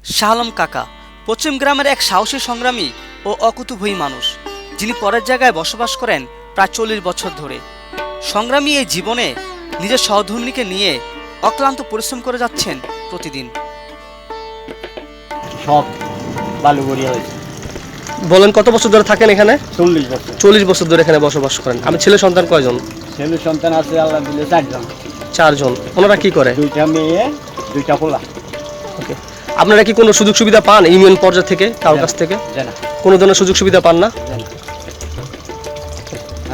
শাহ আলম কাকা পশ্চিম গ্রামের এক সাহসী সংগ্রামী ও অকুতূভয়ী মানুষ, যিনি পরের জায়গায় বসবাস করেন প্রায় 40 বছর ধরে। সংগ্রামী এই জীবনে নিজের সহধর্মিণীকে নিয়ে অক্লান্ত পরিশ্রম করে যাচ্ছেন প্রতিদিন। সব বালু গড়িয়া হয়েছে। বলেন, কত বছর ধরে থাকেন এখানে? 40 বছর। 40 বছর ধরে এখানে বসবাস করেন। আমি ছেলে সন্তান কয়জন? ছেলে সন্তান আছে আল্লাহ দিলে 4 জন। 4 জন। ওনারা কি করে? 2টা মেয়ে 2টা পোলা। ওকে। আপনারা কি কোনো সুযোগ সুবিধা পান ইউনিয়ন পর্যায় থেকে, কারোর কাছ থেকে? জানা কোনো ধরনের সুযোগ সুবিধা পান না? জানা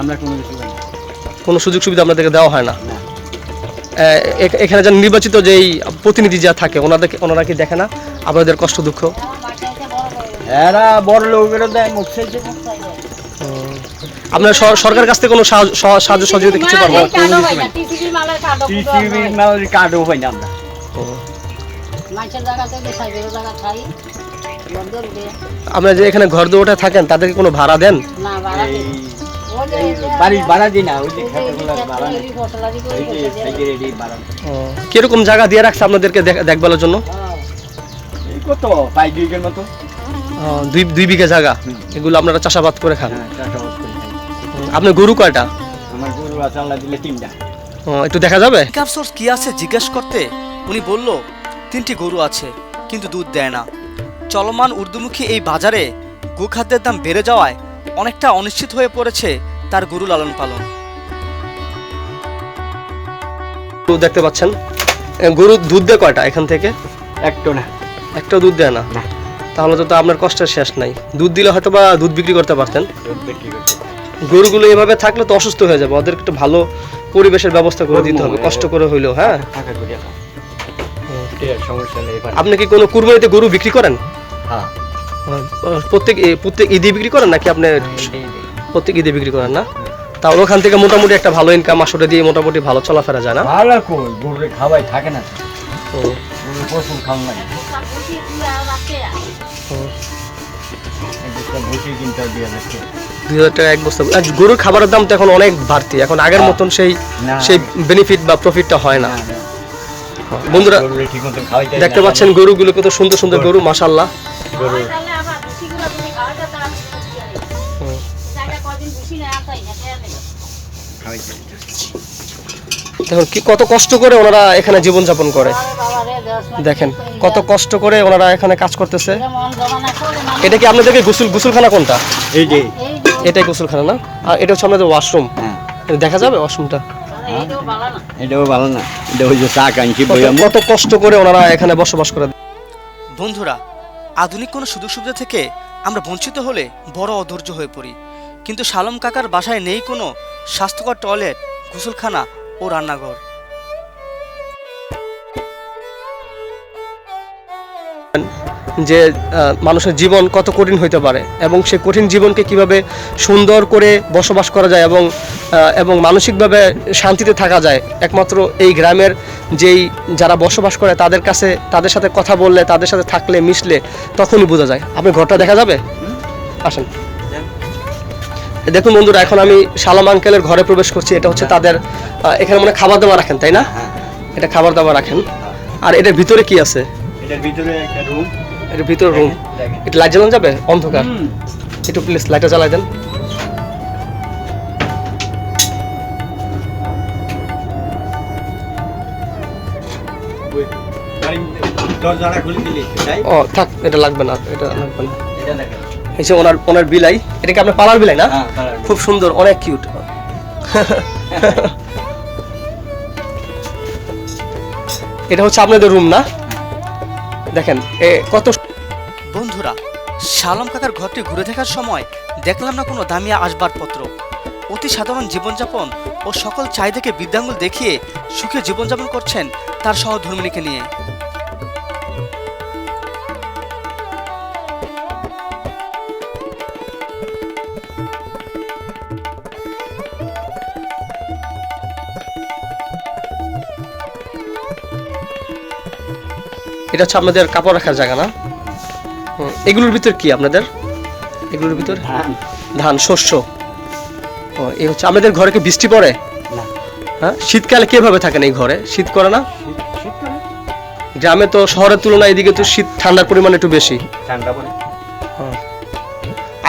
আমরা কোনো কিছু জানি কোনো সুযোগ সুবিধা আপনাদেরকে দেওয়া হয় না? না। এখানে যারা নির্বাচিত যেই প্রতিনিধি যা থাকে ওনারা কি দেখে না আপনাদের কষ্ট দুঃখ? এরা বড় লোকেরা দেয় মুখ চাইছে। আপনার সরকারের কাছ থেকে কোনো সাহায্য সহযোগিতা কিছু পারবো? টিসিবির মালের কার্ডও পাই না আমরা। আপনারা যে এখানে ঘর দুয়ারে থাকেন তাদেরকে কোনো ভাড়া দেন? বাড়ি ভাড়া দিই না, ওই যে খাতাগুলো ভাড়া নেই। এই যে রেডি ভাড়া। কিরকম জায়গা দিয়ে রাখছে আপনাদেরকে দেখভালের জন্য? এই কত 5 বিঘের মতো। 2 বিঘা জায়গা। এগুলো আপনারা চাষাবাদ করে খান? হ্যাঁ, চাষাবাদ করি খাই। আপনার গরু কয়টা? আমার গরু আছে আল্লাহ দিলে 3টা। একটু দেখা যাবে? ইনকাম সোর্স কি আছে জিজ্ঞেস করতে উনি বলল 3টি গরু আছে, কিন্তু দুধ দেয় না। চলমান ঊর্ধ্বমুখী এই বাজারে গোখাদ্যের দাম বেড়ে যাওয়ায় অনেকটা অনিশ্চিত হয়ে পড়েছে তার গরু লালন পালন। গরু দেখতে পাচ্ছেন, গরু দুধ দেয় কয়টা এখান থেকে? একটো না। একটাও দুধ দেয় না? না। তাহলে তো আপনার কষ্টের শেষ নাই। দুধ দিলে হয়তো বা দুধ বিক্রি করতে পারতেন। দুধ বিক্রি করতে। গরুগুলো এভাবে থাকলে তো অসুস্থ হয়ে যাবে, ওদের একটু ভালো পরিবেশের ব্যবস্থা করে দিতে হবে, কষ্ট করে হইলেও। হ্যাঁ, টাকা করিয়া খাও। এর সমস্যা নেই। আপনি কি কোনো কুরবানিতে গরু বিক্রি করেন? হ্যাঁ। প্রত্যেক ঈদে বিক্রি করেন নাকি আপনি? প্রত্যেক ঈদে বিক্রি করেন না? তাহলে ওখান থেকে মোটামুটি একটা ভালো ইনকাম আসলে দিয়ে মোটামুটি ভালো চলাফেরা যায় না? ভালো কই গরুরে খাওয়াই থাকে না। গরু পশু খাওয়া লাগে। একটা ভুসি কিনতে দিয়ে যাচ্ছে 2000 টাকা এক বস্তা। গরুর খাবারের দাম তো এখন অনেক বাড়তি, এখন আগের মতন সেই বেনিফিট বা প্রফিটটা হয় না। বন্ধুরা দেখতে পাচ্ছেন গরুগুলো কত সুন্দর সুন্দর গরু, মাশাআল্লাহ। গরু দেখুন কি কত কষ্ট করে ওনারা এখানে জীবনযাপন করে। দেখেন কত কষ্ট করে ওনারা এখানে কাজ করতেছে। এটা কি আপনাদেরকে গোসলখানা কোনটা? এই যে এটাই গোসলখানা না? আর এটা হচ্ছে আমাদের ওয়াশরুম। দেখা যাবে ওয়াশরুমটা? এটাও ভালো না। এটা ওই যে চা কাঞ্চি বইয়াম। কত কষ্ট করে ওনারা এখানে বসবাস করে। বন্ধুরা, আধুনিক কোনো সুযোগ সুবিধা থেকে আমরা বঞ্চিত হলে বড় অধৈর্য হয়ে পড়ি, কিন্তু শাহ আলম কাকার বাসায় নেই কোনো স্বাস্থ্যকর টয়লেট, গোসলখানা ও রান্নাঘর। যে মানুষের জীবন কত কঠিন হইতে পারে এবং সেই কঠিন জীবনকে কিভাবে সুন্দর করে বসবাস করা যায় এবং মানসিকভাবে শান্তিতে থাকা যায় একমাত্র এই গ্রামের যেই যারা বসবাস করে তাদের সাথে কথা বললে, তাদের সাথে থাকলে, মিশলে তখনই বোঝা যায়। আপনি ঘরটা দেখা যাবে? আসেন। দেখুন বন্ধুরা, এখন আমি শাহ আলম আঙ্কেলের ঘরে প্রবেশ করছি। এটা হচ্ছে তাদের এখানে মনে খাবার দাবার রাখেন, তাই না? এটা খাবার দাবার রাখেন। আর এটার ভিতরে কি আছে? এটার ভিতরে একটা রুম। এটার ভিতরে রুম। এটা লাইট জ্বালানো যাবে? অন্ধকার, একটু প্লিজ লাইটটা জ্বালাই দেন। দরজাটা খুলে দিলে তাই? ও থাক, এটা লাগবে না, এটা লাগবে না। এটা দেখেন। এই যে ওনার বিলাই। এটা কি আপনার পালার বিলাই না? হ্যাঁ, পালার। খুব সুন্দর, অনেক কিউট। এটা হচ্ছে আপনাদের রুম না? দেখেন কত। বন্ধুরা, শাহ আলম কাকার ঘরটি ঘুরে দেখার সময় দেখলাম না কোনো দামি আসবাবপত্র। অতি সাধারণ জীবনযাপন ও সকল চাহিদাকে বৃদ্ধাঙ্গুল দেখিয়ে সুখে জীবনযাপন করছেন তার সহধর্মিণীকে নিয়ে। এটা হচ্ছে আপনাদের কাপড় রাখার জায়গা না? এগুলোর ভিতর কি আপনাদের? এগুলোর ভিতর ধান, শস্য। ও, এই হচ্ছে আমাদের ঘরে কি বৃষ্টি পড়ে? না। হ্যাঁ, শীতকালে কিভাবে থাকেন এই ঘরে? শীত করে না? গ্রামে তো শহরের তুলনায় এদিকে তো শীত ঠান্ডার পরিমাণ একটু বেশি। ঠান্ডা পড়ে।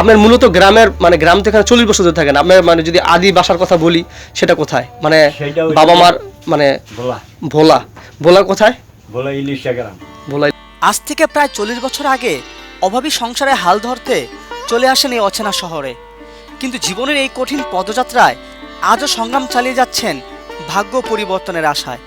আপনার মূলত গ্রামের মানে গ্রাম থেকে 40 বছর ধরে থাকেন, আপনার মানে যদি আদি বাসার কথা বলি সেটা কোথায়, মানে সেইটা ওই বাবা মার মানে ভোলা ভোলা, ভোলা কোথায়? ভোলা ইলিশা গ্রাম। ভোলা। আজ থেকে প্রায় 40 বছর আগে অভাবী সংসারে হাল ধরতে চলে আসেন এই অচেনা শহরে। কিন্তু জীবনের এই কঠিন পদযাত্রায় আজও সংগ্রাম চালিয়ে যাচ্ছেন ভাগ্য পরিবর্তনের আশায়।